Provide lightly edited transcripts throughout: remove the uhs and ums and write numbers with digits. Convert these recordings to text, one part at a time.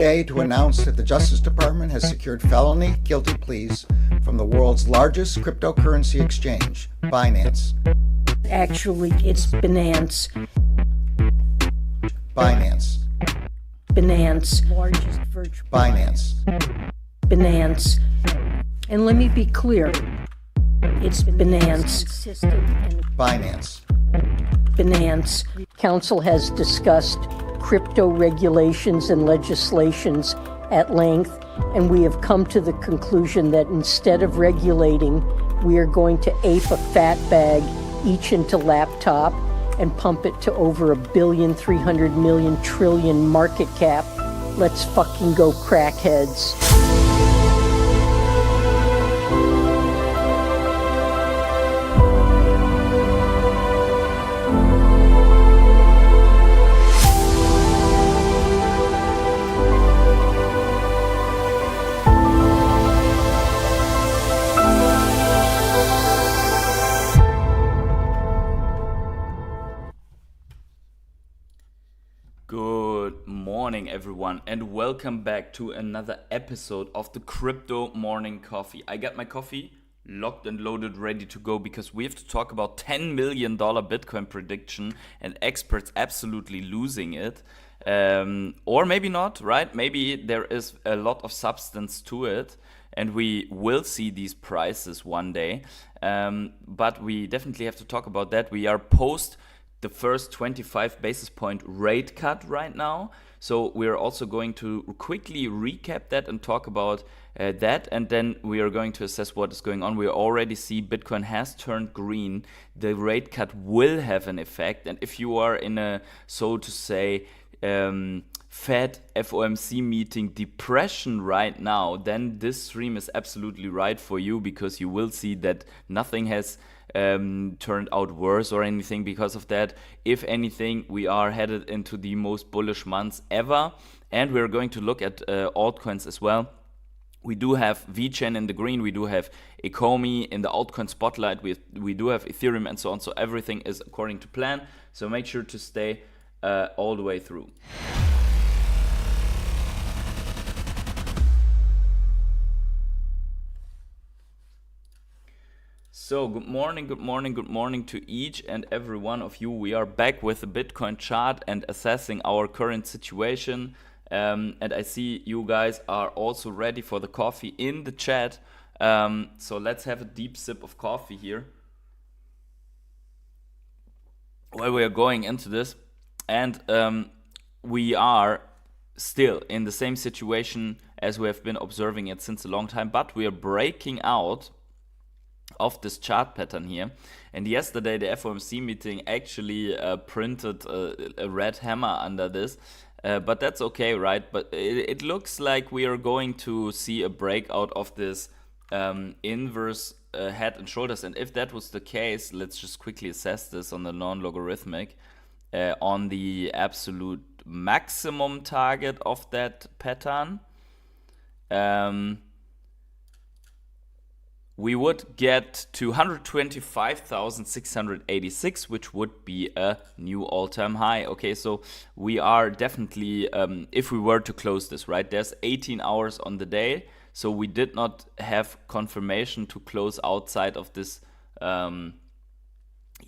Today to announce that the Justice Department has secured felony guilty pleas from the world's largest cryptocurrency exchange, Binance. Actually, it's Binance. Binance. Binance. Largest virtual. Binance. Binance. And let me be clear. It's Binance. Binance. Binance. Council has discussed crypto regulations and legislations at length, and we have come to the conclusion that instead of regulating, we are going to ape a fat bag each into laptop and pump it to over $1,300,000,000,000,000,000,000,000 market cap. Let's fucking go, crackheads. Good morning, everyone, and welcome back to another episode of the Crypto Morning Coffee. I got my coffee locked and loaded, ready to go, because we have to talk about $10 million Bitcoin prediction and experts absolutely losing it. Or maybe not, right? Maybe there is a lot of substance to it, and we will see these prices one day. But we definitely have to talk about that. We are post the first 25 basis point rate cut right now. So we're also going to quickly recap that and talk about that. And then we are going to assess what is going on. We already see Bitcoin has turned green. The rate cut will have an effect. And if you are in a, so to say, Fed FOMC meeting depression right now, then this stream is absolutely right for you, because you will see that nothing has turned out worse or anything because of that. If anything, we are headed into the most bullish months ever, and we're going to look at altcoins as well. We do have VeChain in the green, we do have Ecomi in the altcoin spotlight, we do have Ethereum and so on, so everything is according to plan, so make sure to stay all the way through. So good morning to each and every one of you. We are back with the Bitcoin chart and assessing our current situation. And I see you guys are also ready for the coffee in the chat. So let's have a deep sip of coffee here while we are going into this. And we are still in the same situation as we have been observing it since a long time, but we are breaking out of this chart pattern here. And yesterday the FOMC meeting actually printed a red hammer under this, but that's okay, right? But it looks like we are going to see a breakout of this inverse head and shoulders. And if that was the case, let's just quickly assess this on the non-logarithmic on the absolute maximum target of that pattern. We would get to 125,686, which would be a new all-time high. Okay, so we are definitely, if we were to close this, right, there's 18 hours on the day, so we did not have confirmation to close outside of this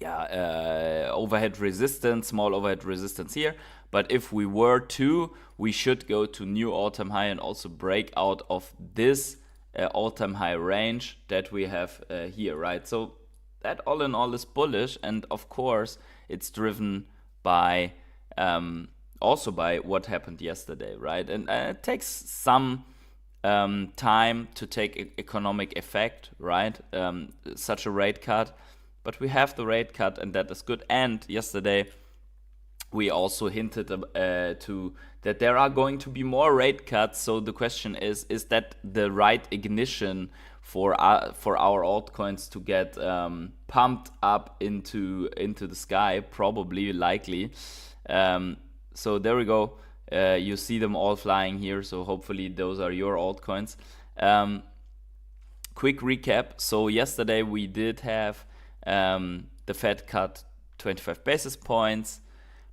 overhead resistance, small overhead resistance here. But if we were to, we should go to new all-time high and also break out of this all-time high range that we have here, right? So that all in all is bullish, and of course it's driven by also by what happened yesterday, right? And it takes some time to take economic effect, right? Such a rate cut, but we have the rate cut, and that is good. And yesterday we also hinted to that there are going to be more rate cuts. So the question is that the right ignition for our altcoins to get pumped up into the sky? Probably, likely. So there we go. You see them all flying here. So hopefully those are your altcoins. Quick recap. So yesterday we did have the Fed cut 25 basis points.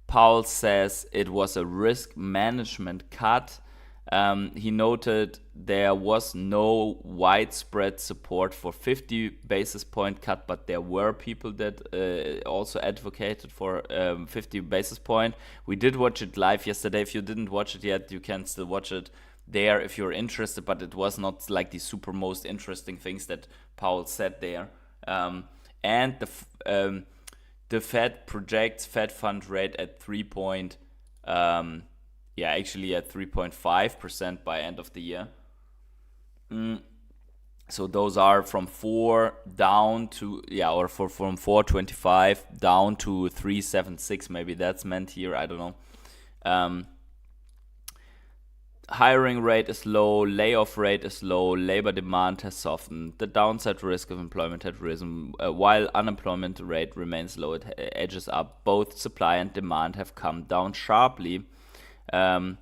Powell says it was a risk management cut. He noted there was no widespread support for 50 basis point cut, but there were people that also advocated for 50 basis point. We did watch it live yesterday. If you didn't watch it yet, you can still watch it there if you're interested, but it was not like the super most interesting things that Powell said there. And the Fed projects Fed fund rate at 3.5% by end of the year. So those are from 4 down to from 4.25 down to 3.76. Maybe that's meant here. I don't know. Hiring rate is low, layoff rate is low, labor demand has softened, the downside risk of employment had risen, while unemployment rate remains low, it edges up. Both supply and demand have come down sharply. So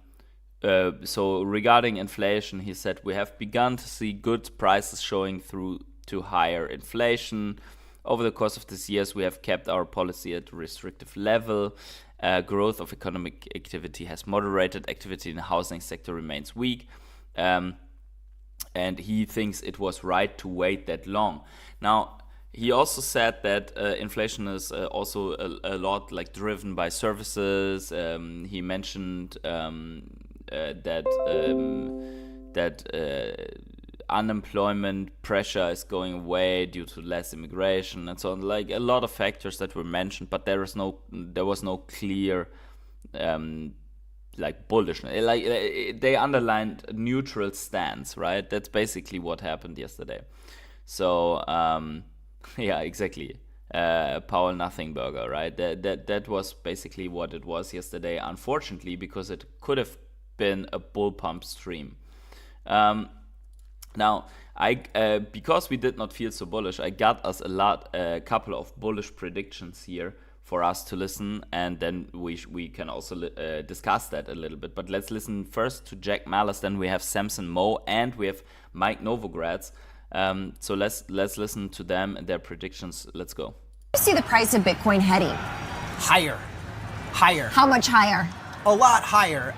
regarding inflation, he said, we have begun to see goods prices showing through to higher inflation. Over the course of this year, we have kept our policy at a restrictive level. Growth of economic activity has moderated. Activity in the housing sector remains weak. And he thinks it was right to wait that long. Now, he also said that inflation is also a lot like driven by services. He mentioned that unemployment pressure is going away due to less immigration and so on, like a lot of factors that were mentioned, but there was no clear like bullishness. Like they underlined a neutral stance, right? That's basically what happened yesterday. So yeah, exactly. Powell nothing burger, right? That was basically what it was yesterday, unfortunately, because it could have been a bull pump stream. Now, because we did not feel so bullish, I got us a couple of bullish predictions here for us to listen, and then we can also discuss that a little bit. But let's listen first to Jack Malice, then we have Samson Mow, and we have Mike Novogratz. So let's listen to them and their predictions. Let's go. You see the price of Bitcoin heading? Higher. How much higher? A lot higher.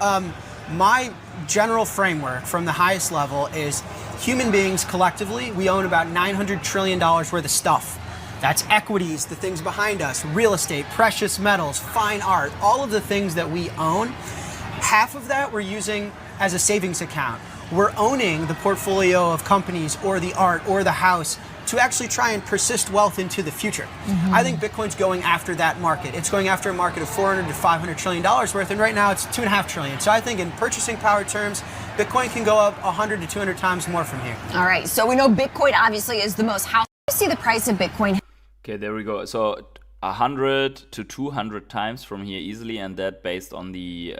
My general framework from the highest level is human beings collectively, we own about $900 trillion worth of stuff. That's equities, the things behind us, real estate, precious metals, fine art, all of the things that we own. Half of that we're using as a savings account. We're owning the portfolio of companies or the art or the house to actually try and persist wealth into the future. I think Bitcoin's going after that market. It's going after a market of $400 to $500 trillion worth, and right now it's $2.5 trillion. So I think in purchasing power terms, Bitcoin can go up 100 to 200 times more from here. All right, so we know Bitcoin obviously is the most house. You see the price of Bitcoin. Okay, there we go. So 100 to 200 times from here easily, and that based on the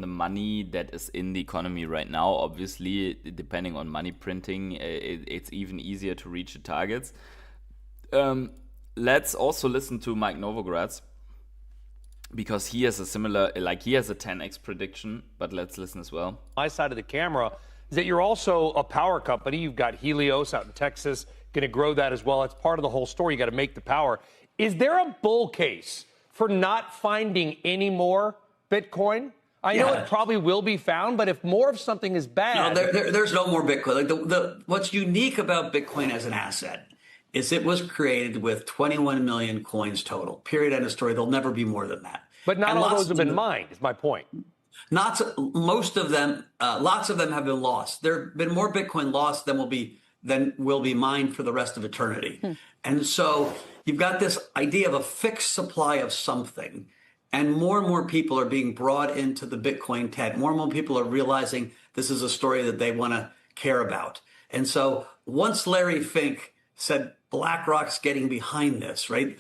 money that is in the economy right now. Obviously, depending on money printing, it's even easier to reach the targets. Let's also listen to Mike Novogratz, because he has a similar, he has a 10x prediction, but let's listen as well. My side of the camera is that you're also a power company. You've got Helios out in Texas, going to grow that as well. It's part of the whole story. You got to make the power. Is there a bull case for not finding any more Bitcoin? I know it probably will be found, but if more of something is bad... No, there's no more Bitcoin. Like what's unique about Bitcoin as an asset is it was created with 21 million coins total. Period, end of story. There'll never be more than that. But not all those have been mined, is my point. Most of them, lots of them have been lost. There have been more Bitcoin lost than will be mined for the rest of eternity. And so you've got this idea of a fixed supply of something. And more people are being brought into the Bitcoin tent. More and more people are realizing this is a story that they want to care about. And so once Larry Fink said BlackRock's getting behind this, right?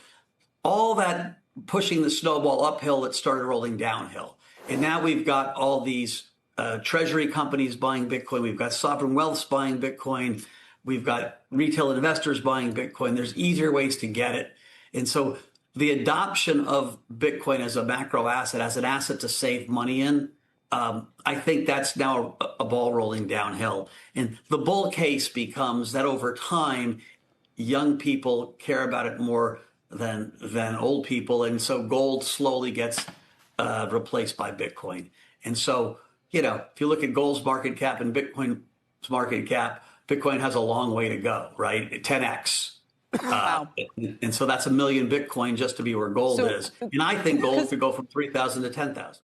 All that pushing the snowball uphill, that started rolling downhill. And now we've got all these treasury companies buying Bitcoin. We've got sovereign wealths buying Bitcoin. We've got retail investors buying Bitcoin. There's easier ways to get it. And so the adoption of Bitcoin as a macro asset, as an asset to save money in, I think that's now a ball rolling downhill. And the bull case becomes that over time, young people care about it more than old people. And so gold slowly gets replaced by Bitcoin. And so if you look at gold's market cap and Bitcoin's market cap, Bitcoin has a long way to go, right? 10x. Wow. And so that's 1 million Bitcoin just to be where gold is. And I think gold could go from 3,000 to 10,000.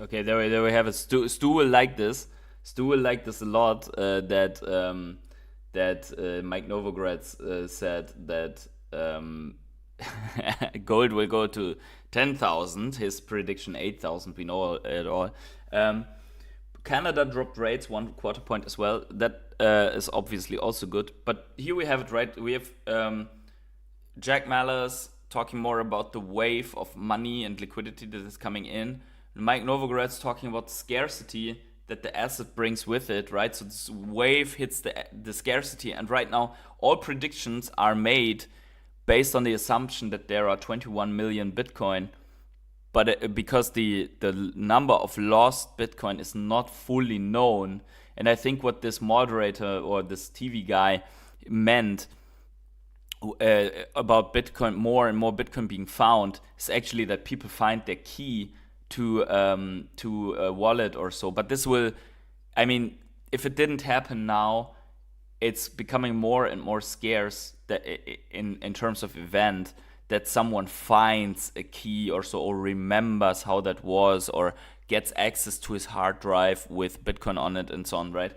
Okay, there we have it. Stu will like this. Stu will like this a lot. That Mike Novogratz said that gold will go to 10,000. His prediction 8,000. We know it all. Canada dropped rates 1/4 point as well. That is obviously also good. But here we have it, right? We have Jack Mallers talking more about the wave of money and liquidity that is coming in. Mike Novogratz talking about scarcity that the asset brings with it, right? So this wave hits the scarcity, and right now all predictions are made based on the assumption that there are 21 million Bitcoin, but because the number of lost Bitcoin is not fully known, and I think what this moderator or this TV guy meant about Bitcoin, more and more Bitcoin being found, is actually that people find their key to a wallet or so. But this will, I mean, if it didn't happen now, it's becoming more and more scarce that in terms of event that someone finds a key or so, or remembers how that was, or gets access to his hard drive with Bitcoin on it and so on, right?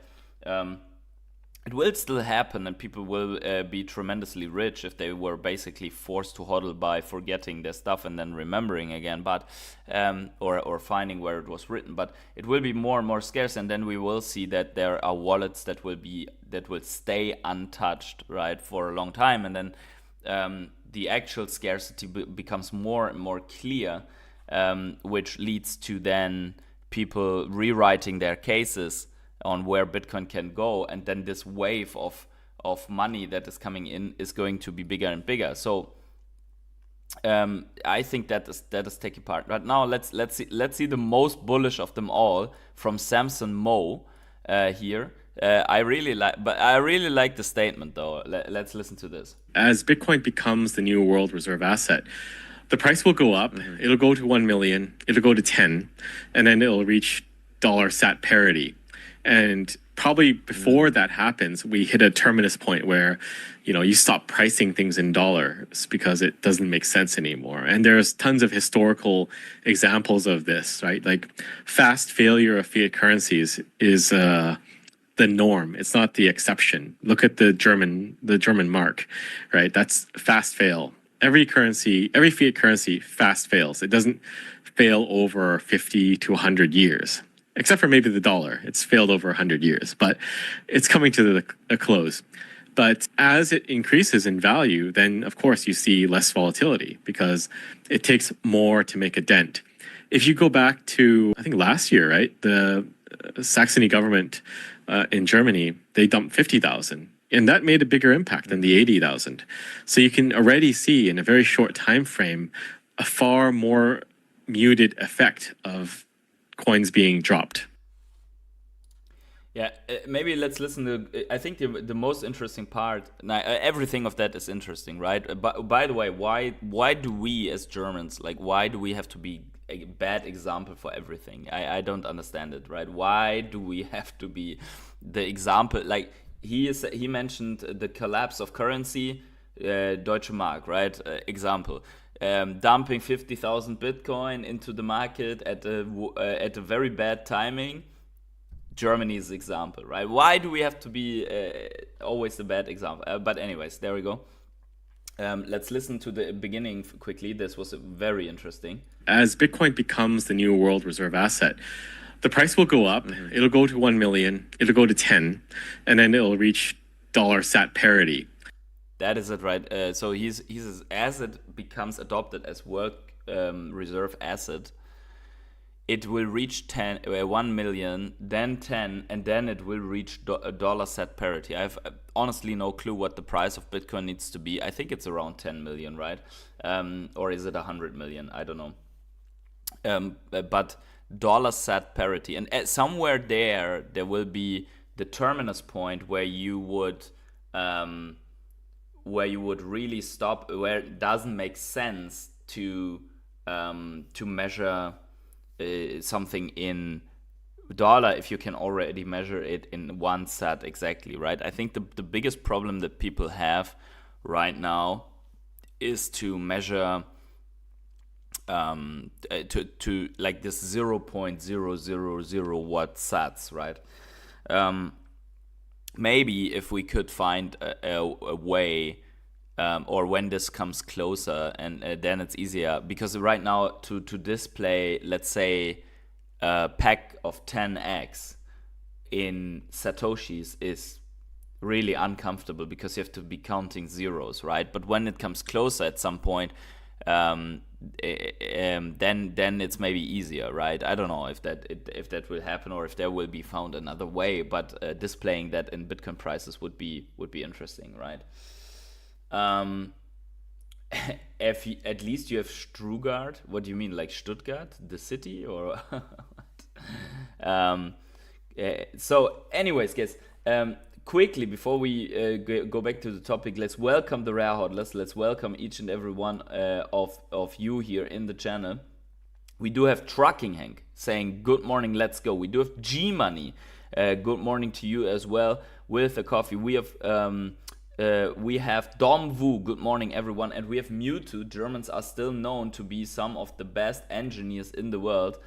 It will still happen, and people will be tremendously rich if they were basically forced to hodl by forgetting their stuff and then remembering again, but or finding where it was written. But it will be more and more scarce, and then we will see that there are wallets that will stay untouched, right, for a long time, and then the actual scarcity becomes more and more clear, which leads to then people rewriting their cases on where Bitcoin can go, and then this wave of money that is coming in is going to be bigger and bigger. So I think that is taking part. Right now, let's see the most bullish of them all from Samson Mow here. I really like the statement though. Let's listen to this. As Bitcoin becomes the new world reserve asset, the price will go up. Mm-hmm. It'll go to 1 million. It'll go to 10, and then it'll reach $sat parity. And probably before that happens, we hit a terminus point where, you stop pricing things in dollars because it doesn't make sense anymore. And there's tons of historical examples of this, right? Like fast failure of fiat currencies is the norm. It's not the exception. Look at the German mark, right? That's fast fail. Every fiat currency fast fails. It doesn't fail over 50 to 100 years. Except for maybe the dollar. It's failed over 100 years, but it's coming to a close. But as it increases in value, then of course you see less volatility because it takes more to make a dent. If you go back to, I think last year, right, the Saxony government in Germany, they dumped 50,000. And that made a bigger impact than the 80,000. So you can already see in a very short time frame a far more muted effect of coins being dropped. Yeah, maybe let's listen to. I think the most interesting part. Now, everything of that is interesting, right? But by the way, why do we as Germans, like, why do we have to be a bad example for everything? I don't understand it, right? Why do we have to be the example? Like he mentioned the collapse of currency, Deutsche Mark, right? Example. Dumping 50,000 Bitcoin into the market at a very bad timing. Germany's example, right? Why do we have to be always the bad example? But anyways, there we go. Let's listen to the beginning quickly. This was very interesting. As Bitcoin becomes the new world reserve asset, the price will go up. Mm-hmm. It'll go to 1 million. It'll go to 10, and then it'll reach $sat parity. That is it, right? So he's as it becomes adopted as world reserve asset, it will reach 1 million, then 10, and then it will reach $sat parity. I have honestly no clue what the price of Bitcoin needs to be. I think it's around 10 million, right? Or is it 100 million? I don't know. But $sat parity, and somewhere there will be the terminus point where you would really stop, where it doesn't make sense to measure something in dollar if you can already measure it in one sat exactly, right? I think the biggest problem that people have right now is to measure to like this 0.000 watt sats, right? Maybe if we could find a way, or when this comes closer, and then it's easier, because right now to display, let's say, a pack of 10 eggs in satoshis is really uncomfortable, because you have to be counting zeros, right? But when it comes closer at some point, then it's maybe easier, right? I don't know if that will happen, or if there will be found another way, but displaying that in Bitcoin prices would be interesting, right? If at least you have Stuttgart. What do you mean, like Stuttgart, the city, or what? So anyways, guys, quickly before we go back to the topic, let's welcome the rare hodlers. Let's welcome each and every one of you here in the channel. We do have Trucking Hank saying good morning, let's go. We do have G Money, good morning to you as well with a coffee. We have Dom Wu, good morning everyone, and we have Mewtwo. Germans are still known to be some of the best engineers in the world.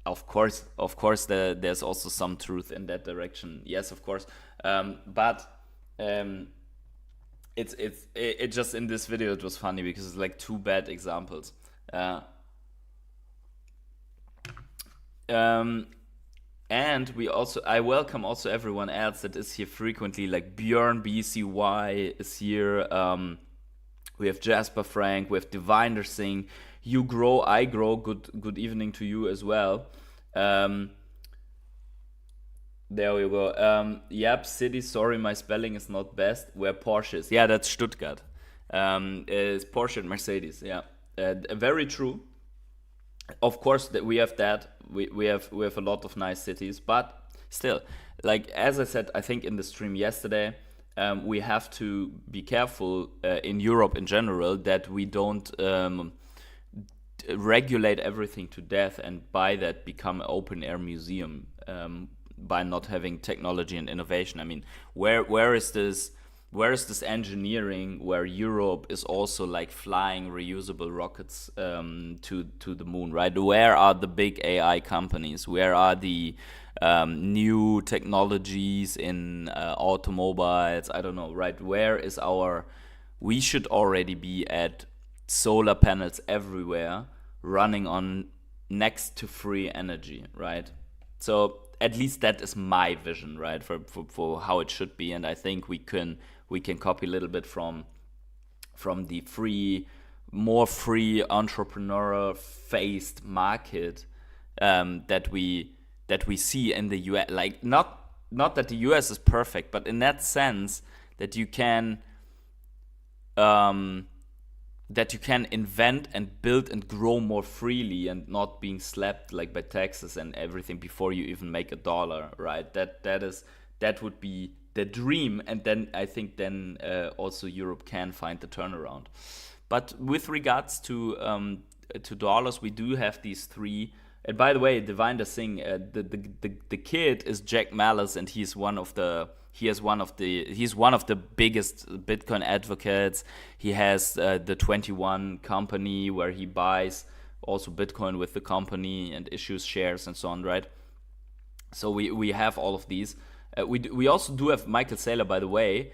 Of course, there's also some truth in that direction. Yes, of course, but it just in this video it was funny because it's like two bad examples. And I welcome also everyone else that is here frequently, like Björn BCY is here. We have Jasper Frank, we have Diviner Singh. You grow, I grow. Good evening to you as well. There we go. Yep, city. Sorry, my spelling is not best. Where Porsche is. Yeah, that's Stuttgart. It's Porsche and Mercedes. Yeah, very true. Of course, that we have that. We have a lot of nice cities, but still, like as I said, I think in the stream yesterday, we have to be careful in Europe in general that we don't regulate everything to death and by that become an open air museum by not having technology and innovation. I mean, where is this engineering where Europe is also like flying reusable rockets to the moon, right? Where are the big AI companies? Where are the new technologies in automobiles? I don't know, right? Where is we should already be at solar panels everywhere running on next to free energy, right? So at least that is my vision, right, for how it should be, and I think we can copy a little bit from the more free entrepreneur faced market that we see in the US. Like not that the US is perfect, but in that sense that you can invent and build and grow more freely and not being slapped like by taxes and everything before you even make a dollar, right? That would be the dream, and then I think also Europe can find the turnaround. But with regards to dollars, we do have these three. And by the way, Divine Singh, the kid is Jack Malice, and he's one of the biggest Bitcoin advocates. He has the 21 company where he buys also Bitcoin with the company and issues shares and so on, right? So we have all of these. We also do have Michael Saylor, by the way,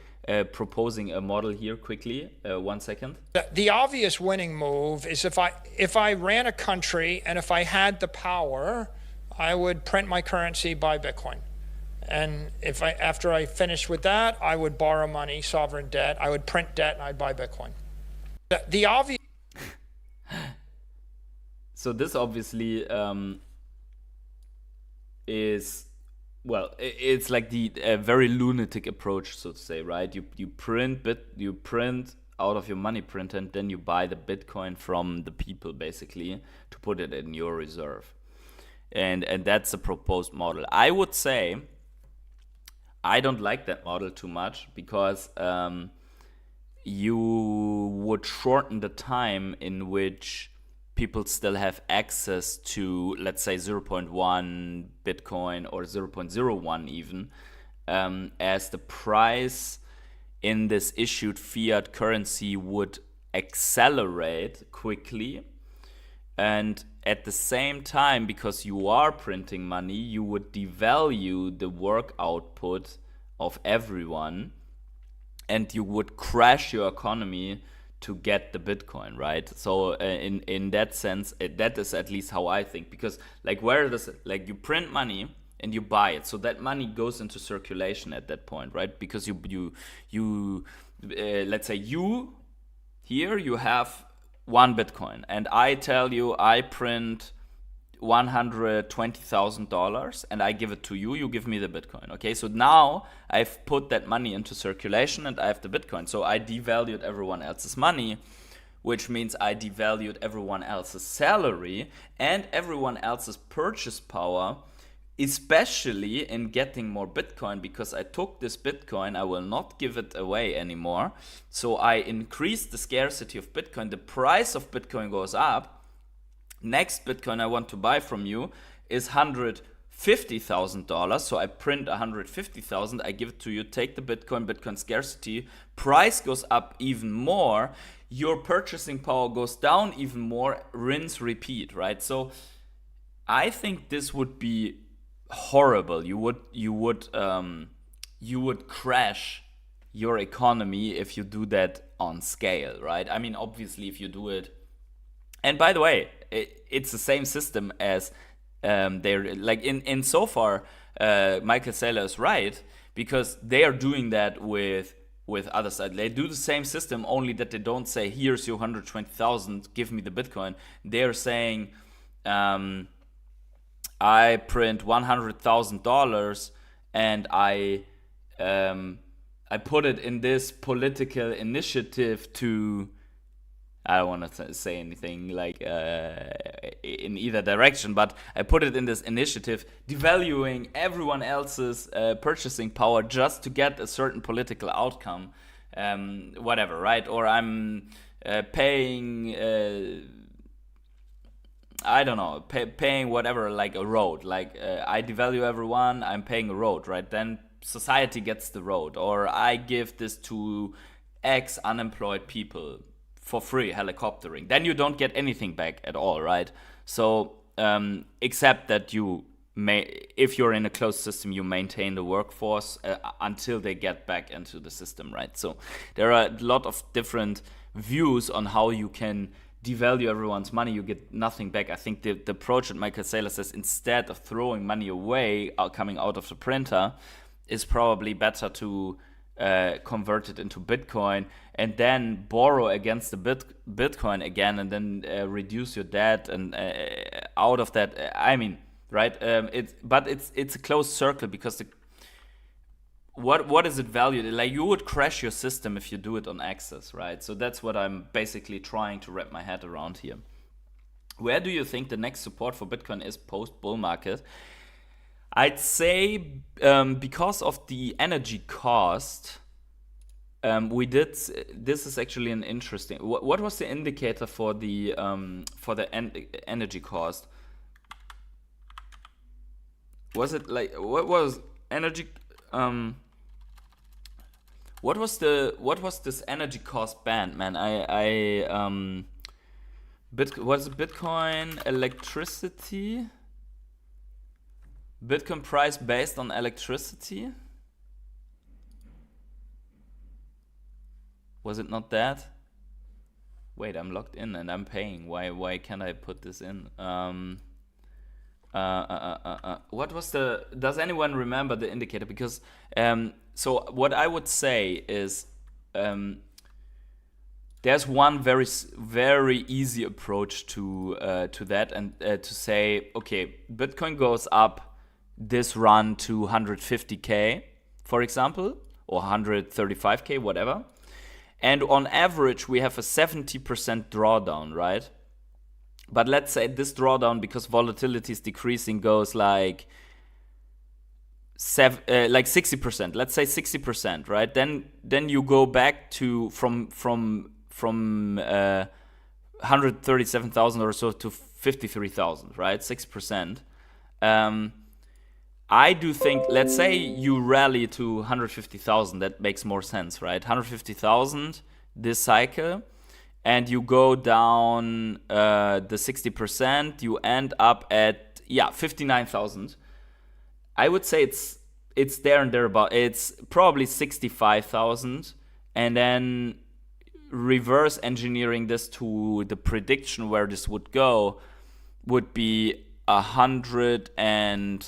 proposing a model here quickly. 1 second. The obvious winning move is if I ran a country and if I had the power, I would print my currency, buy Bitcoin. And after I finished with that, I would borrow money, sovereign debt. I would print debt and I'd buy Bitcoin. The obvious. So this obviously is, well, it's like the very lunatic approach, so to say, right? You print out of your money printer, and then you buy the Bitcoin from the people, basically, to put it in your reserve. And that's a proposed model. I would say I don't like that model too much because you would shorten the time in which people still have access to, let's say, 0.1 Bitcoin or 0.01 even, as the price in this issued fiat currency would accelerate quickly. And at the same time, because you are printing money, you would devalue the work output of everyone, and you would crash your economy to get the Bitcoin, right? So in that sense, that is at least how I think. Because like, where does it, like, you print money and you buy it, so that money goes into circulation at that point, right? Because you let's say you have 1 Bitcoin, and I tell you I print $120,000 and I give it to you, you give me the Bitcoin. Okay, so now I've put that money into circulation and I have the Bitcoin. So I devalued everyone else's money, which means I devalued everyone else's salary and everyone else's purchase power, especially in getting more Bitcoin, because I took this Bitcoin, I will not give it away anymore. So I increased the scarcity of Bitcoin. The price of Bitcoin goes up. Next Bitcoin I want to buy from you is $150,000. So I print 150,000, I give it to you, take the Bitcoin scarcity, price goes up even more, your purchasing power goes down even more, rinse, repeat, right? So I think this would be horrible. You would crash your economy if you do that on scale, right? I mean, obviously, if you do it, and by the way, it's the same system as they're like in so far. Michael Saylor is right, because they are doing that with other side. They do the same system, only that they don't say, here's your 120,000, give me the Bitcoin. They're saying, I print $100,000 and I put it in this political initiative to, I don't want to say anything like in either direction, but I put it in this initiative devaluing everyone else's purchasing power just to get a certain political outcome, whatever, right? Or I'm paying I don't know, paying whatever, like a road, like I devalue everyone, I'm paying a road, right? Then society gets the road, or I give this to X unemployed people for free, helicoptering. Then you don't get anything back at all, right? So except that you may, if you're in a closed system, you maintain the workforce until they get back into the system, right? So there are a lot of different views on how you can devalue everyone's money, you get nothing back. I think the approach that Michael Saylor says, instead of throwing money away coming out of the printer, is probably better to convert it into Bitcoin and then borrow against the Bitcoin again, and then reduce your debt, and out of that, I mean, right? It's a closed circle, because what is it valued? Like, you would crash your system if you do it on Access, right? So that's what I'm basically trying to wrap my head around here. Where do you think the next support for Bitcoin is post bull market? I'd say because of the energy cost, this is actually an interesting. What was the indicator for the energy cost? Was it like, what was energy? What was this energy cost band, man? Was it Bitcoin electricity? Bitcoin price based on electricity? Was it not that? Wait, I'm logged in and I'm paying. Why can't I put this in? What was the? Does anyone remember the indicator? Because so what I would say is there's one very easy approach to that, and to say, okay, Bitcoin goes up this run to 150K, for example, or 135K, whatever, and on average we have a 70% drawdown, right? But let's say this drawdown, because volatility is decreasing, goes like 60%. Let's say 60%, right? Then you go back to from 137,000 or so to 53,000, right? 6%. I do think, let's say you rally to 150,000, that makes more sense, right? 150,000 this cycle, and you go down the 60%, you end up at 59,000. I would say it's there and thereabout. It's probably 65,000, and then reverse engineering this to the prediction where this would go would be 100 and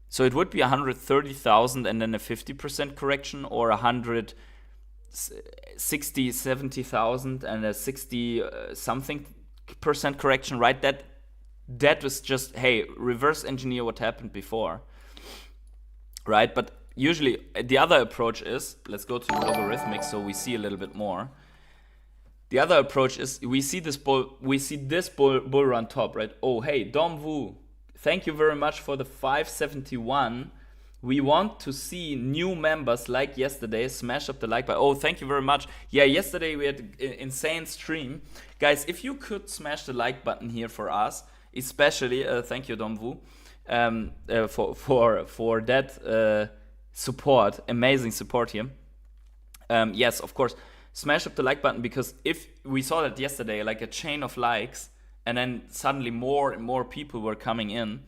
so it would be 130,000 and then a 50% correction, or 160, 70,000 and a 60 something percent correction, right? That was just, hey, reverse engineer what happened before, right? But usually the other approach is, let's go to the logarithmic so we see a little bit more. The other approach is we see this bull run top, right? Oh, hey, Dom Wu, thank you very much for the 571. We want to see new members like yesterday. Smash up the like button. Oh, thank you very much. Yeah, yesterday we had an insane stream. Guys, if you could smash the like button here for us, especially, thank you, Dom Wu, for that support, amazing support here. Yes, of course, smash up the like button, because if we saw that yesterday, like a chain of likes, and then suddenly more and more people were coming in.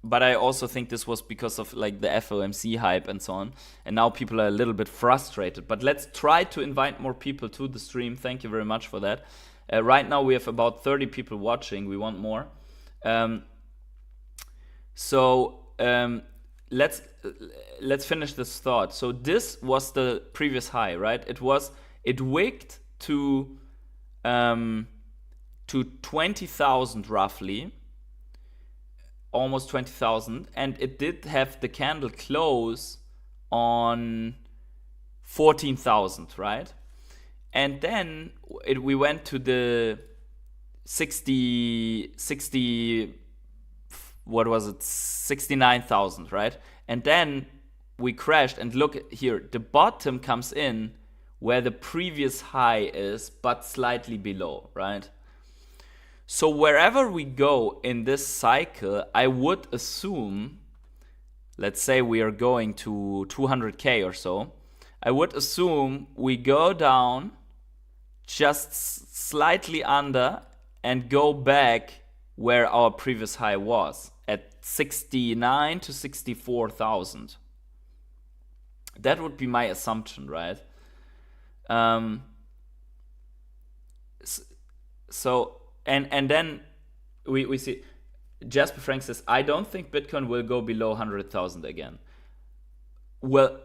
But I also think this was because of like the FOMC hype and so on. And now people are a little bit frustrated. But let's try to invite more people to the stream. Thank you very much for that. Right now we have about 30 people watching. We want more. Let's finish this thought. So this was the previous high, right? It wicked to 20,000 roughly, almost 20,000, and it did have the candle close on 14,000, right? And then we went to the 60, what was it, 69,000, right? And then we crashed, and look here, the bottom comes in where the previous high is, but slightly below, right? So wherever we go in this cycle, I would assume, let's say we are going to 200K or so, I would assume we go down just slightly under and go back where our previous high was, at 69 to 64,000. That would be my assumption, right? And then we see Jasper Frank says, I don't think Bitcoin will go below 100,000 again. Well,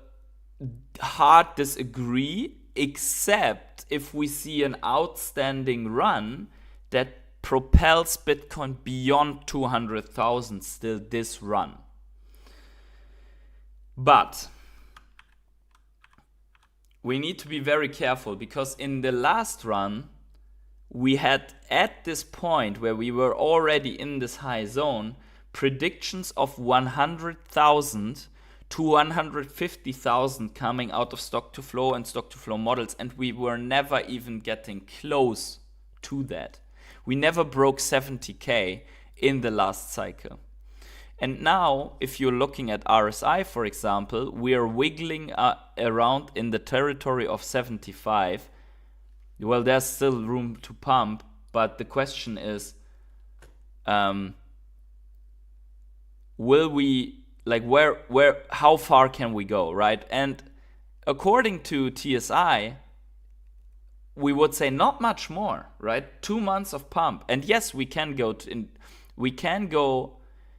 hard disagree, except if we see an outstanding run that propels Bitcoin beyond 200,000 still this run. But we need to be very careful, because in the last run, we had, at this point where we were already in this high zone, predictions of 100,000 to 150,000 coming out of stock to flow and stock to flow models, and we were never even getting close to that. We never broke 70K in the last cycle. And now, if you're looking at RSI, for example, we are wiggling around in the territory of 75. Well, there's still room to pump, but the question is, will we, like, how far can we go, right? And according to TSI, we would say not much more, right? 2 months of pump, and yes, we can go.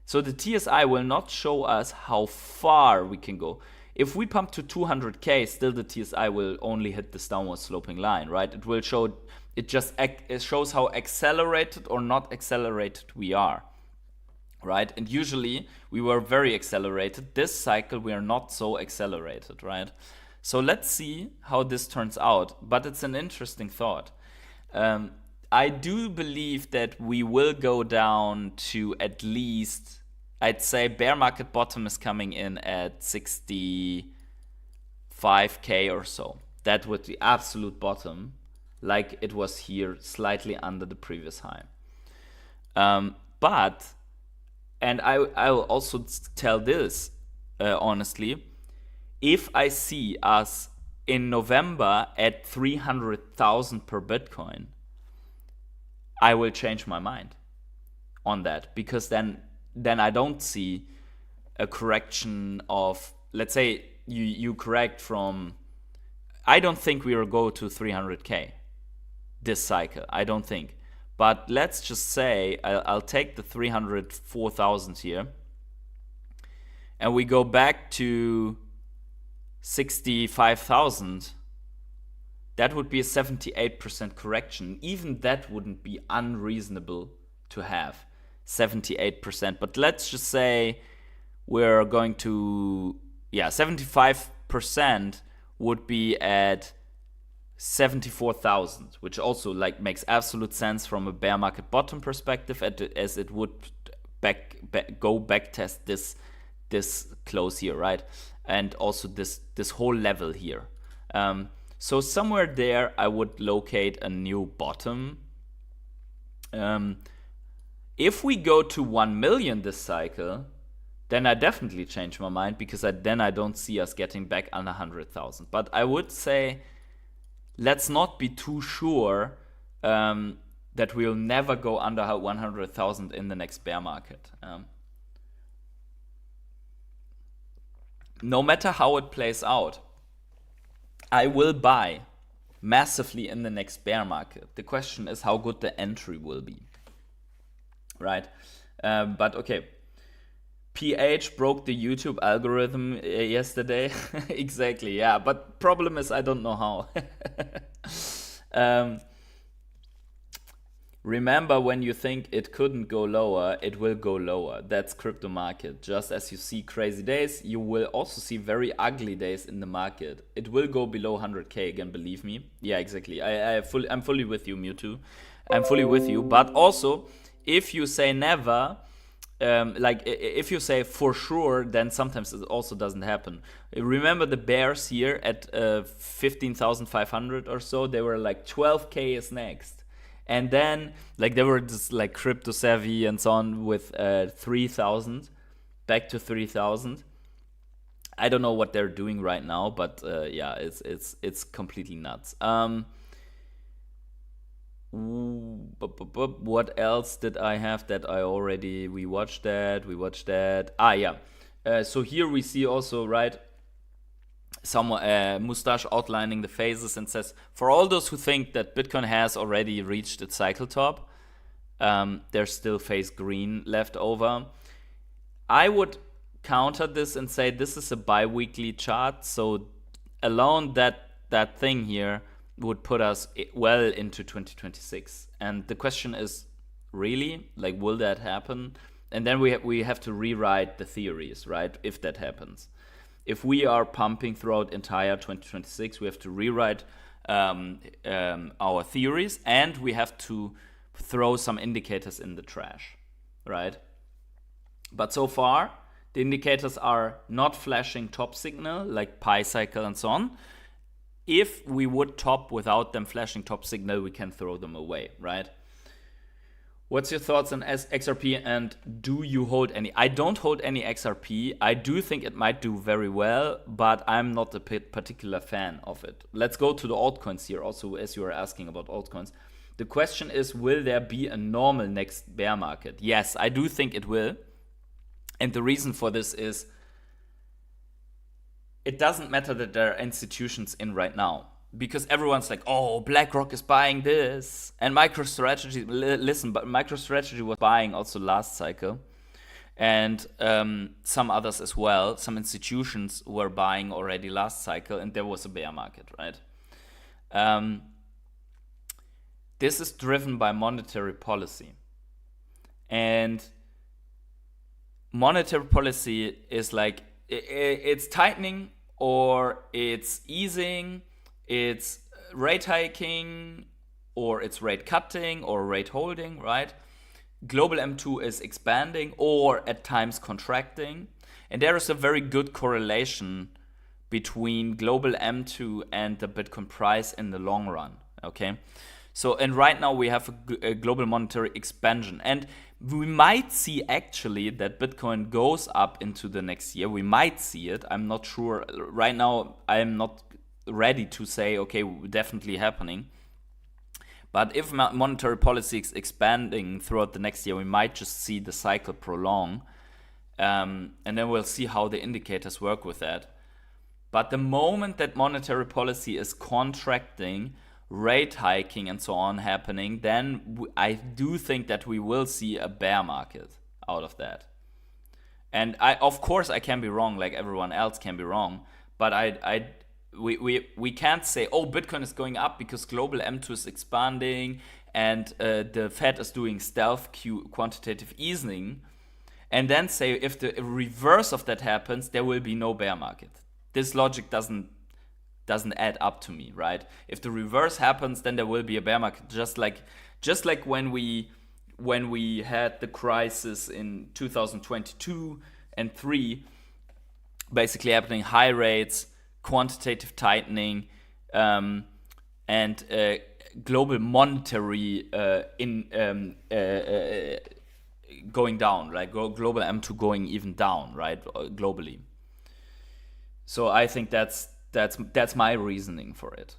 So the TSI will not show us how far we can go. If we pump to 200K, still the TSI will only hit this downward sloping line, right? It will show, it shows how accelerated or not accelerated we are, right? And usually we were very accelerated. This cycle we are not so accelerated, right? So let's see how this turns out, but it's an interesting thought. I do believe that we will go down to at least, I'd say bear market bottom is coming in at 65K or so. That would be absolute bottom. like it was here, slightly under the previous high. But, and I will also tell this honestly, if I see us in November at 300,000 per Bitcoin, I will change my mind on that, because then I don't see a correction of, let's say you correct from, I don't think we will go to 300k this cycle, I don't think. But let's just say I'll take the 304,000 here, and we go back to 65,000. That would be a 78% correction. Even that wouldn't be unreasonable to have, 78%. But let's just say we're going to, 75% would be at 74,000, which also like makes absolute sense from a bear market bottom perspective, as it would go back test this close here, right? And also this whole level here. So somewhere there I would locate a new bottom. If we go to 1 million this cycle, then I definitely change my mind, because then I don't see us getting back under 100,000. But I would say, let's not be too sure that we'll never go under 100,000 in the next bear market. No matter how it plays out, I will buy massively in the next bear market. The question is how good the entry will be, right? But okay, PH broke the YouTube algorithm yesterday. Exactly, yeah. But problem is I don't know how. Remember, when you think it couldn't go lower, it will go lower. That's crypto market. Just as you see crazy days, you will also see very ugly days in the market. It will go below 100k again, believe me. Yeah, exactly. I'm fully with you, Mewtwo. I'm fully with you. But also, if you say never, like if you say for sure, then sometimes it also doesn't happen. Remember the bears here at 15,500 or so? They were like 12k is next. And then, like, they were just like crypto savvy and so on with 3,000, back to 3,000. I don't know what they're doing right now, but yeah, it's completely nuts. What else did I have that I already? We watched that. Ah, yeah. So here we see also, right, some mustache outlining the phases, and says, for all those who think that Bitcoin has already reached its cycle top, there's still phase green left over. I would counter this and say this is a bi-weekly chart, so alone that thing here would put us well into 2026. And the question is, really, like, will that happen? And then we have to rewrite the theories, right, if that happens. If we are pumping throughout entire 2026, we have to rewrite our theories, and we have to throw some indicators in the trash, right? But so far, the indicators are not flashing top signal, like pi cycle and so on. If we would top without them flashing top signal, we can throw them away, right? What's your thoughts on XRP, and do you hold any? I don't hold any XRP. I do think it might do very well, but I'm not a particular fan of it. Let's go to the altcoins here also, as you were asking about altcoins. The question is, will there be a normal next bear market? Yes, I do think it will. And the reason for this is, it doesn't matter that there are institutions in right now, because everyone's like, oh, BlackRock is buying this. And MicroStrategy, listen, but MicroStrategy was buying also last cycle. And some others as well. Some institutions were buying already last cycle, and there was a bear market, right? This is driven by monetary policy. And monetary policy is like, it's tightening or it's easing, it's rate hiking, or it's rate cutting, or rate holding, right? Global M2 is expanding or at times contracting. And there is a very good correlation between global M2 and the Bitcoin price in the long run. Okay, so and right now we have a global monetary expansion, and we might see actually that Bitcoin goes up into the next year. We might see it. I'm not sure right now. I am not ready to say okay, definitely happening. But if monetary policy is expanding throughout the next year, we might just see the cycle prolong, and then we'll see how the indicators work with that. But the moment that monetary policy is contracting, rate hiking and so on happening, then I do think that we will see a bear market out of that. And of course I can be wrong, like everyone else can be wrong, but we can't say, oh, Bitcoin is going up because global M2 is expanding and the Fed is doing stealth quantitative easing, and then say if the reverse of that happens, there will be no bear market. This logic doesn't add up to me, right? If the reverse happens, then there will be a bear market, just like when we had the crisis in 2022 and 3, basically happening, high rates, quantitative tightening, and global monetary going down, right? Global M2 going even down, right? Globally. So I think that's my reasoning for it.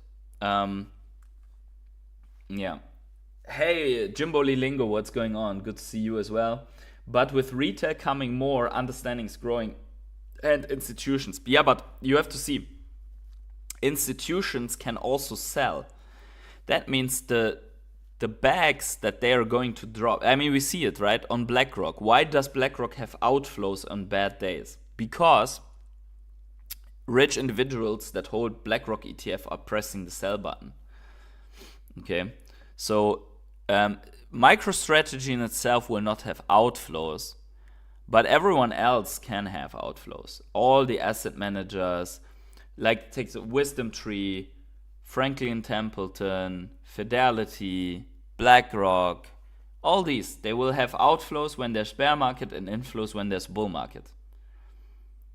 Yeah. Hey, Jimbo Lilingo, what's going on? Good to see you as well. But with retail coming more, understanding is growing, and institutions. Yeah, but you have to see, institutions can also sell. That means the bags that they are going to drop. I mean, we see it, right? On BlackRock. Why does BlackRock have outflows on bad days? Because rich individuals that hold BlackRock ETF are pressing the sell button. Okay, so MicroStrategy in itself will not have outflows, but everyone else can have outflows. All the asset managers, like take the Wisdom Tree, Franklin Templeton, Fidelity, BlackRock, all these, they will have outflows when there's bear market and inflows when there's bull market.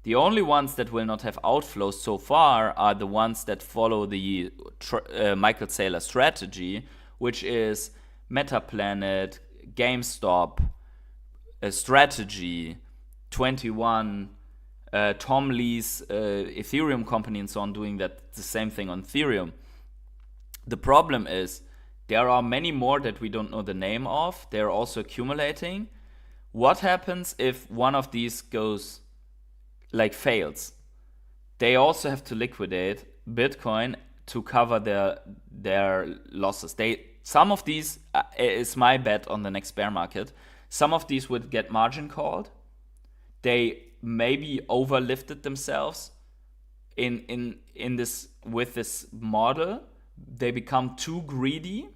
The only ones that will not have outflows so far are the ones that follow the Michael Saylor strategy, which is Metaplanet, GameStop, Strategy, 21, Tom Lee's Ethereum company and so on, doing that the same thing on Ethereum. The problem is there are many more that we don't know the name of. They're also accumulating. What happens if one of these goes fails? They also have to liquidate Bitcoin to cover their losses. Some of these is my bet on the next bear market. Some of these would get margin called. They maybe overlifted themselves in this with this model. They become too greedy,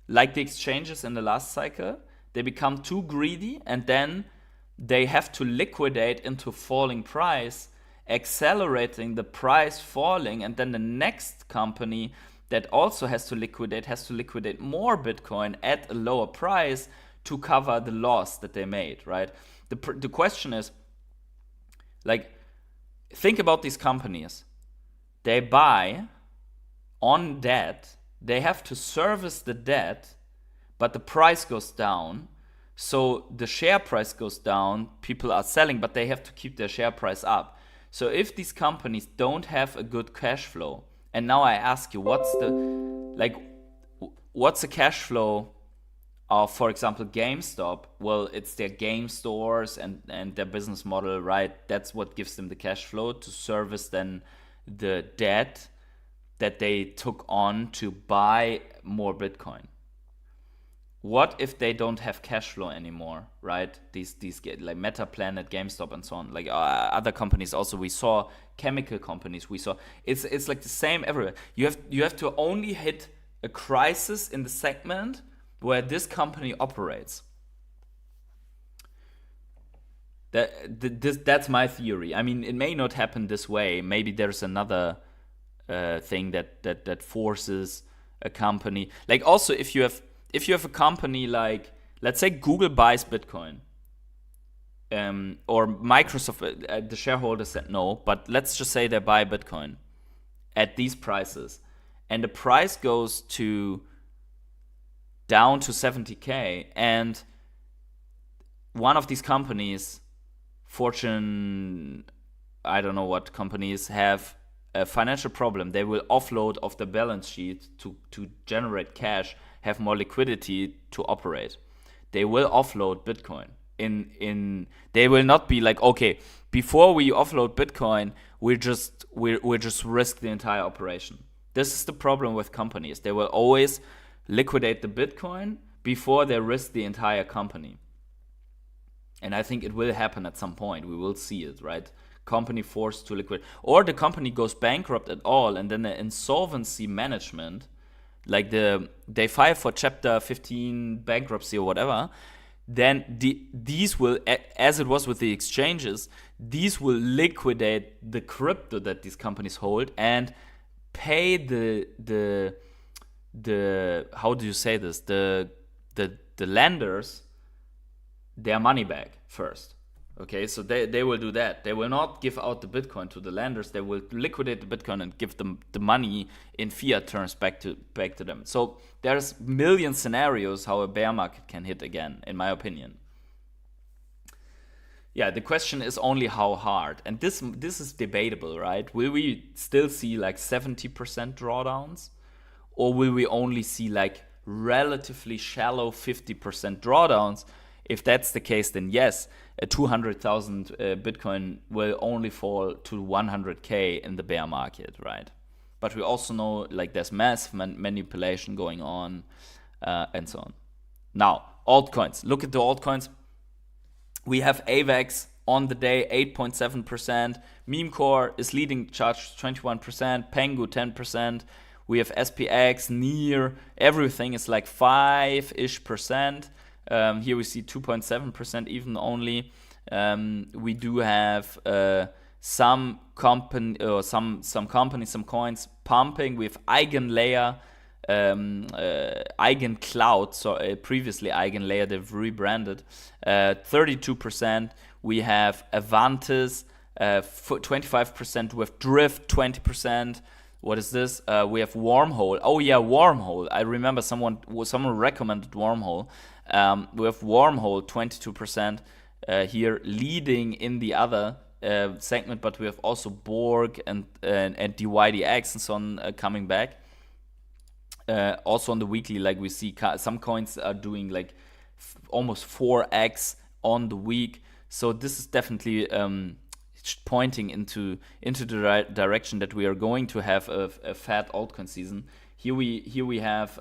like the exchanges in the last cycle. They become too greedy, and then they have to liquidate into falling price, accelerating the price falling, and then the next company that also has to liquidate more Bitcoin at a lower price to cover the loss that they made, right? The question is, think about these companies. They buy on debt, they have to service the debt, but the price goes down. So the share price goes down, people are selling, but they have to keep their share price up. So if these companies don't have a good cash flow, and now I ask you, what's the cash flow of, for example, GameStop? Well, it's their game stores and their business model, right? That's what gives them the cash flow to service then the debt that they took on to buy more Bitcoin. What if they don't have cash flow anymore, right? These get like Metaplanet, GameStop, and so on. Other companies also, we saw chemical companies. We saw it's like the same everywhere. You have to only hit a crisis in the segment where this company operates. That's my theory. I mean, it may not happen this way. Maybe there's another thing that forces a company. Also, if you have a company like, let's say Google buys Bitcoin, or Microsoft, the shareholders said no, but let's just say they buy Bitcoin at these prices, and the price goes down to 70K, and one of these companies, Fortune, I don't know what companies, have a financial problem, they will offload off the balance sheet to generate cash, have more liquidity to operate. They will offload Bitcoin. They will not be like, okay, before we offload Bitcoin, we just risk the entire operation. This is the problem with companies. They will always liquidate the Bitcoin before they risk the entire company. And I think it will happen at some point. We will see it, right? Company forced to liquidate, or the company goes bankrupt at all, and then the insolvency management, like they file for Chapter 15 bankruptcy or whatever, then these will, as it was with the exchanges, these will liquidate the crypto that these companies hold and pay the how do you say this, the lenders their money back first. Okay, so they will do that. They will not give out the Bitcoin to the lenders. They will liquidate the Bitcoin and give them the money in fiat terms back to them. So there's million scenarios how a bear market can hit again, in my opinion. Yeah, the question is only how hard, and this is debatable, right? Will we still see like 70% drawdowns, or will we only see like relatively shallow 50% drawdowns? If that's the case, then yes, a 200,000 Bitcoin will only fall to 100K in the bear market, right? But we also know like there's massive manipulation going on and so on. Now, altcoins. Look at the altcoins. We have AVAX on the day, 8.7%. Memecore is leading the charge, 21%. Pengu, 10%. We have SPX, NEAR. Everything is like 5-ish%. Here we see 2.7% even only. We do have some companies, some coins pumping. We have Eigenlayer, Eigencloud, so previously Eigenlayer, they've rebranded, 32%. We have Avantis, 25%. We have Drift, 20%. What is this? We have Wormhole. Oh yeah, Wormhole. I remember someone recommended Wormhole. We have Wormhole, 22% here, leading in the other segment, but we have also Borg and DYDX and so on coming back. Also on the weekly, like we see some coins are doing like almost 4x on the week. So this is definitely pointing into the direction that we are going to have a fat altcoin season. Here we have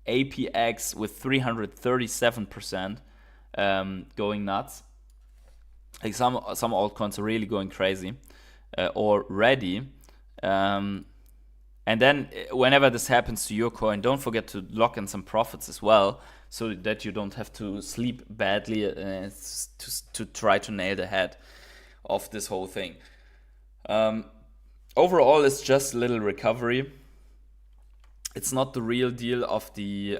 APX with 337% going nuts. Like some altcoins are really going crazy already. And then whenever this happens to your coin, don't forget to lock in some profits as well, so that you don't have to sleep badly to try to nail the head of this whole thing. Overall, it's just a little recovery. It's not the real deal of the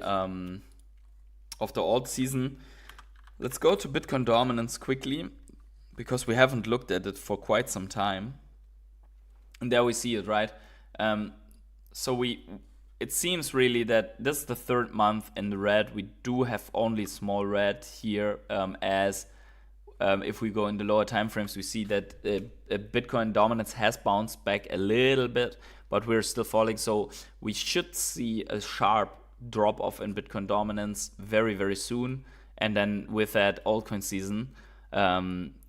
alt season. Let's go to Bitcoin dominance quickly, because we haven't looked at it for quite some time. And there we see it, right? It seems really that this is the third month in the red. We do have only small red here, as if we go in the lower time frames, we see that Bitcoin dominance has bounced back a little bit, but we're still falling. So we should see a sharp drop off in Bitcoin dominance very, very soon. And then with that altcoin season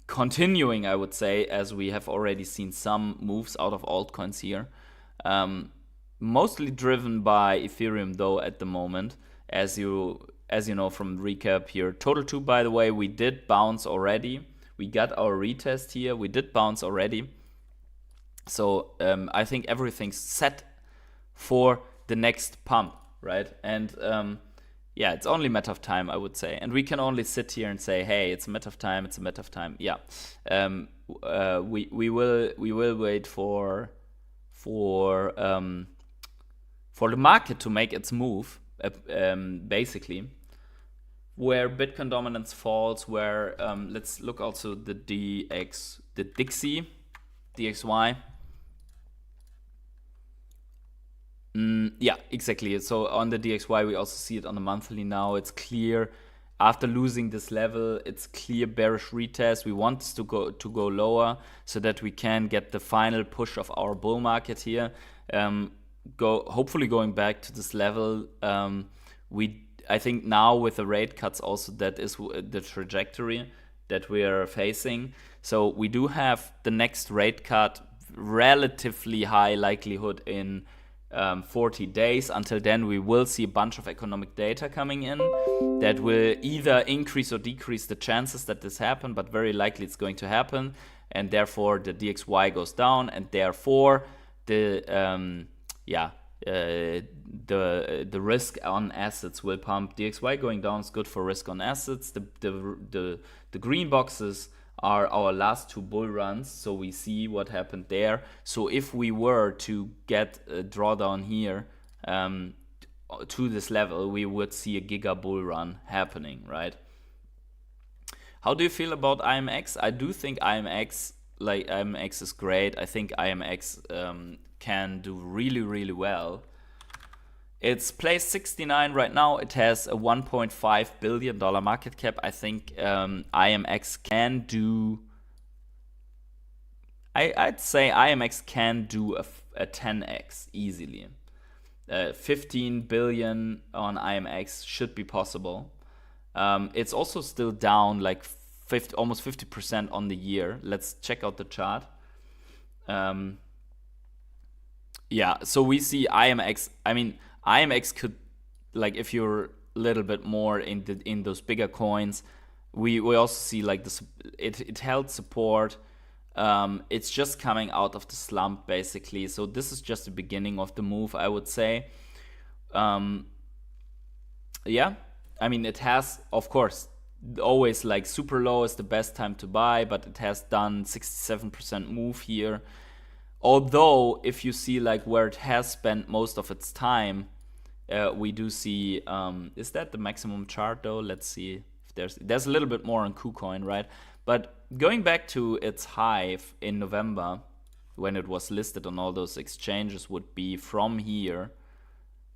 continuing, I would say, as we have already seen some moves out of altcoins here. Mostly driven by Ethereum though at the moment, as you know from recap here. Total 2, by the way, we did bounce already. We got our retest here. We did bounce already. So I think everything's set for the next pump, right? And yeah, it's only a matter of time, I would say. And we can only sit here and say, hey, it's a matter of time. It's a matter of time. Yeah, we will wait for the market to make its move, basically, where Bitcoin dominance falls, where let's look also the DXY. Yeah, exactly. So on the DXY, we also see it on the monthly now. It's clear after losing this level, it's clear bearish retest. We want this to go lower so that we can get the final push of our bull market here. Hopefully going back to this level. I think now with the rate cuts also, that is the trajectory that we are facing. So we do have the next rate cut, relatively high likelihood in 40 days. Until then, we will see a bunch of economic data coming in that will either increase or decrease the chances that this happen, but very likely it's going to happen, and therefore the DXY goes down, and therefore the risk on assets will pump. DXY going down is good for risk on assets. The green boxes are our last two bull runs, so we see what happened there. So if we were to get a drawdown here to this level, we would see a giga bull run happening, right? How do you feel about IMX? I do think IMX is great. I think IMX can do really, really well. It's placed 69 right now. It has a $1.5 billion market cap. I think IMX can do... I'd say IMX can do a 10x easily. 15 billion on IMX should be possible. It's also still down like almost 50% on the year. Let's check out the chart. Yeah, so we see IMX. I mean, IMX could, like, if you're a little bit more in those bigger coins, we also see like it held support. It's just coming out of the slump basically. So this is just the beginning of the move, I would say. Yeah, I mean, it has, of course, always like super low is the best time to buy, but it has done 67% move here. Although if you see like where it has spent most of its time, we do see, is that the maximum chart though? Let's see if there's a little bit more on KuCoin, right? But going back to its high in November, when it was listed on all those exchanges, would be from here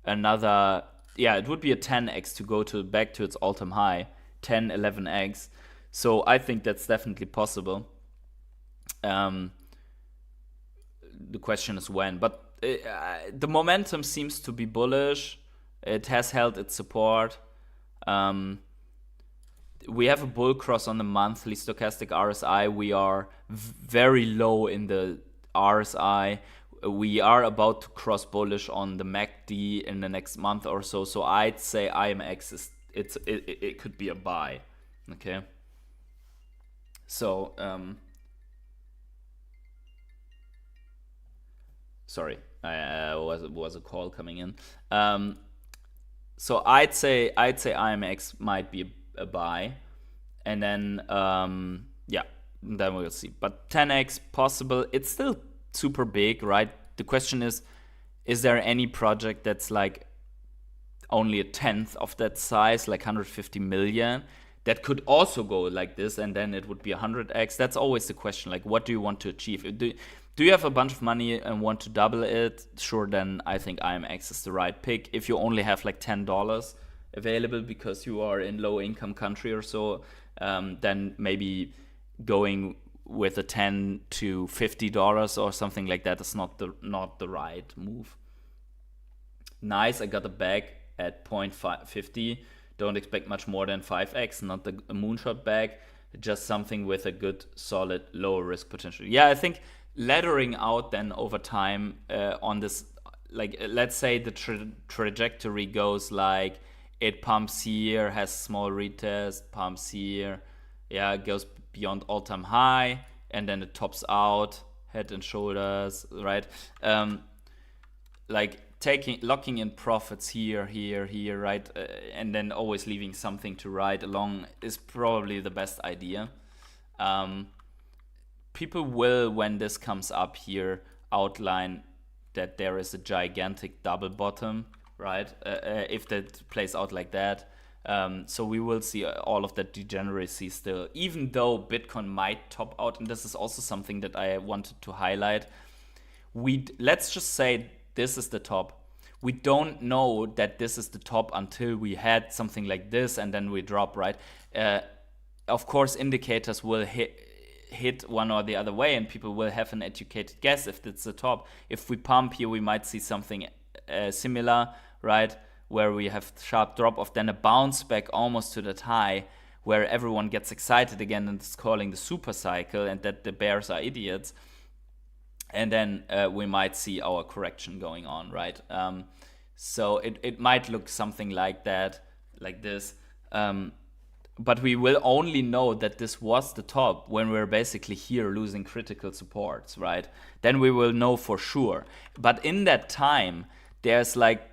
another, yeah, it would be a 10x to go back to its all-time high, 10, 11x. So I think that's definitely possible. The question is when, but the momentum seems to be bullish. It has held its support. We have a bull cross on the monthly stochastic RSI. We are very low in the RSI. We are about to cross bullish on the MACD in the next month or so. So I'd say IMX it could be a buy. Okay. So sorry, was a call coming in. So I'd say IMX might be a buy, and then yeah, then we'll see. But 10x possible. It's still super big, right? The question is there any project that's like only a tenth of that size, like 150 million, that could also go like this, and then it would be 100x? That's always the question. Like, what do you want to achieve? Do you have a bunch of money and want to double it? Sure, then I think IMX is the right pick. If you only have like $10 available because you are in low income country or so, then maybe going with a $10 to $50 or something like that is not the right move. Nice, I got a bag at 0.50. Don't expect much more than 5x, not a moonshot bag, just something with a good, solid, low risk potential. Yeah, I think laddering out then over time on this, like, let's say the trajectory goes like it pumps here, has small retest, pumps here, yeah, it goes beyond all-time high, and then it tops out, head and shoulders, right? Like locking in profits here, right? And then always leaving something to ride along is probably the best idea. People will, when this comes up here, outline that there is a gigantic double bottom, right? If that plays out like that. So we will see all of that degeneracy still, even though Bitcoin might top out. And this is also something that I wanted to highlight. Let's just say this is the top. we don't know that this is the top until we had something like this and then we drop, right? Of course, indicators will hit one or the other way, and people will have an educated guess if it's the top. If we pump here, we might see something similar, right? Where we have sharp drop off, then a bounce back almost to that high, where everyone gets excited again and is calling the super cycle and that the bears are idiots. And then we might see our correction going on, right? So it might look something like that, like this. But we will only know that this was the top when we're basically here losing critical supports, right? Then we will know for sure. But in that time, there's like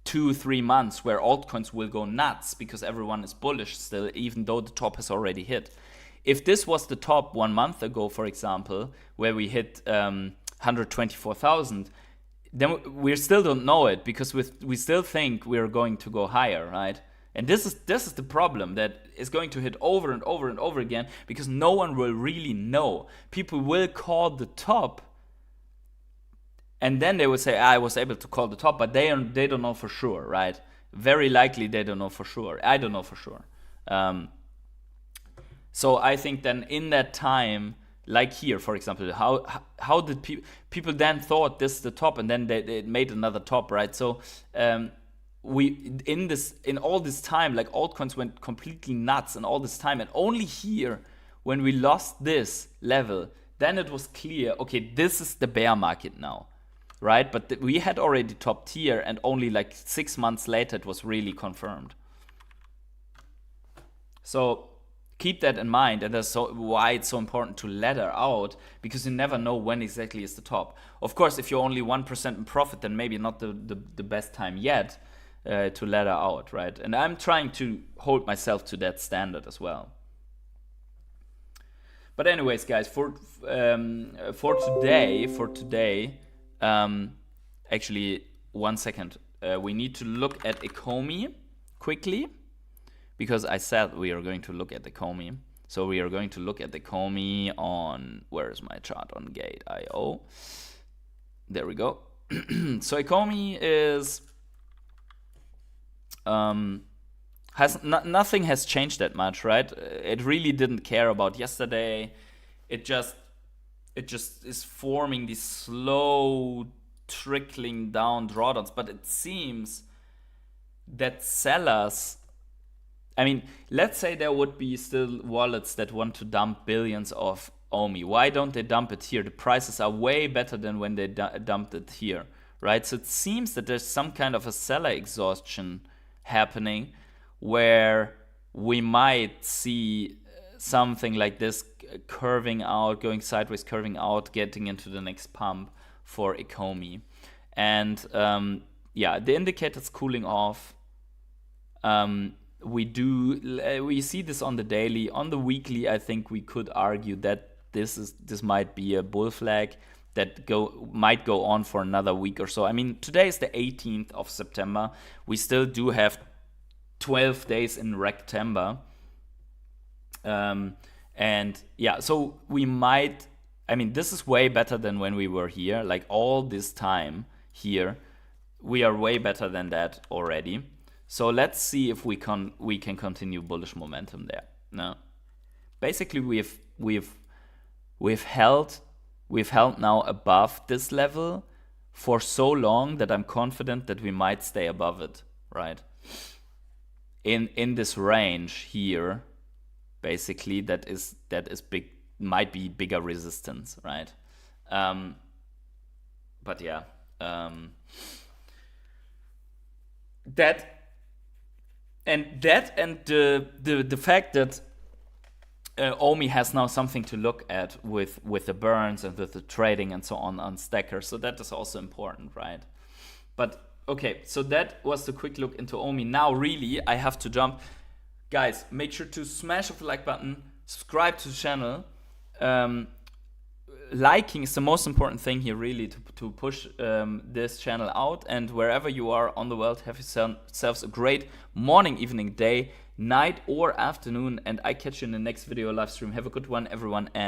2-3 months where altcoins will go nuts because everyone is bullish still, even though the top has already hit. If this was the top 1 month ago, for example, where we hit 124,000, then we still don't know it because we still think we're going to go higher, right? And this is the problem, that is going to hit over and over and over again because no one will really know. People will call the top, and then they will say, I was able to call the top, but they don't know for sure, right? Very likely they don't know for sure. I don't know for sure. So I think then in that time, like here, for example, how did people then thought this is the top, and then they made another top, right? So in all this time, like altcoins went completely nuts in all this time, and only here when we lost this level, then it was clear, okay, this is the bear market now, right? But we had already topped here, and only like 6 months later it was really confirmed. So keep that in mind, and that's why it's so important to ladder out, because you never know when exactly is the top. Of course, if you're only 1% in profit, then maybe not the best time yet to ladder out, right? And I'm trying to hold myself to that standard as well. But anyways, guys, for today, actually, 1 second, we need to look at Ecomi quickly, because I said we are going to look at Ecomi. So we are going to look at Ecomi on, where is my chart, on Gate.io. There we go. So Ecomi is nothing has changed that much, right? It really didn't care about yesterday. It just is forming these slow trickling down drawdowns. But it seems that sellers, I mean, let's say there would be still wallets that want to dump billions of OMI. Why don't they dump it here? The prices are way better than when they dumped it here, right? So it seems that there's some kind of a seller exhaustion happening where we might see something like this curving out, going sideways, curving out, getting into the next pump for Ecomi. And yeah, the indicator's cooling off. We see this on the daily. On the weekly, I think we could argue that this might be a bull flag that might go on for another week or so. I mean, today is the 18th of September. We still do have 12 days in Rectember. And yeah, so we might, I mean, this is way better than when we were here. Like all this time here, we are way better than that already. So let's see if we can continue bullish momentum there. Now, basically we've held now above this level for so long that I'm confident that we might stay above it, right? In this range here, basically that is big, might be bigger resistance, right? But yeah, that and the fact that OMI has now something to look at with the burns and with the trading and so on Stacker, so that is also important, right? But okay, so that was the quick look into OMI. Now really I have to jump. Guys, make sure to smash the like button, subscribe to the channel. Liking is the most important thing here, really, to push this channel out. And wherever you are on the world, have yourselves a great morning, evening, day, night, or afternoon. And I catch you in the next video live stream. Have a good one, everyone. And